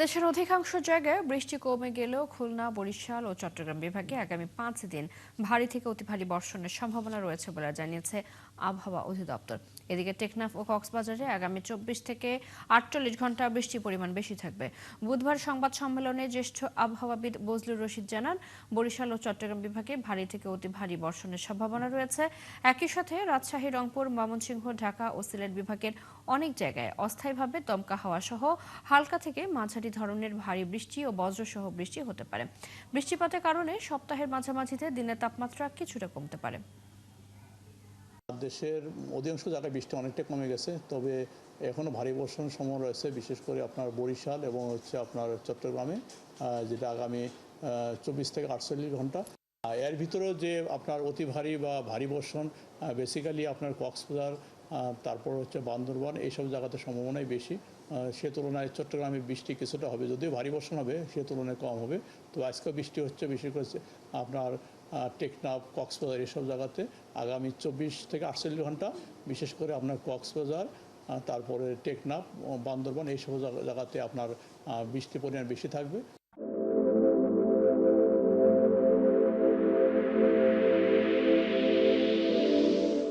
দেশের অধিকাংশ জায়গায় বৃষ্টি কমে গেলেও খুলনা, বরিশাল ও চট্টগ্রাম বিভাগে আগামী 5 দিন ভারী থেকে অতি ভারী বর্ষণের সম্ভাবনা রয়েছে বলে জানিয়েছে আবহাওয়া অধিদপ্তর। এদিকে টেকনাফ ও কক্সবাজারে আগামী 24 থেকে 48 ঘন্টা বৃষ্টির পরিমাণ বেশি থাকবে। বুধবার সংবাদ সম্মেলনে জ্যেষ্ঠ আবহাওয়াবিদ বজলুর রশিদ জানান, বরিশাল ও চট্টগ্রাম বিভাগে ভারী থেকে অতি ভারী বর্ষণের সম্ভাবনা রয়েছে। একই সাথে রাজশাহী, রংপুর, ময়মনসিংহ, ঢাকা ও সিলেট বিভাগের অনেক জায়গায় অস্থায়ীভাবে দমকা হাওয়া সহ হালকা থেকে মাঝারি ধরনের ভারী বৃষ্টি ও বজ্রসহ বৃষ্টি হতে পারে। বৃষ্টিপাতের কারণে সপ্তাহের মাঝামাঝিতে দিনের তাপমাত্রা কিছুটা কমতে পারে। দেশের অধিকাংশ জায়গায় বৃষ্টি অনেকটা কমে গেছে, তবে এখনও ভারী বর্ষণের সময় রয়েছে, বিশেষ করে আপনার বরিশাল এবং আপনার চট্টগ্রামে, যেটা আগামী 24 থেকে 48 ঘন্টা। এর ভিতরেও যে আপনার অতি ভারী বা ভারী বর্ষণ বেসিক্যালি আপনার কক্সবাজার, তারপর বান্দরবান, এইসব জায়গাতে সম্ভাবনাই বেশি। সে তুলনায় চট্টগ্রামে বৃষ্টি কিছুটা হবে, যদিও ভারী বর্ষণ হবে সে তুলনায় কম হবে। তো আজকে বৃষ্টি হচ্ছে বিশেষ করে আপনার টেকনাফ, কক্সবাজার এসব জায়গাতে আগামী 24 থেকে 48 ঘন্টা, বিশেষ করে আপনার কক্সবাজার, তারপরে টেকনাফ, বান্দরবান এইসব জায়গাতে আপনার বৃষ্টির পরিমাণ বেশি থাকবে।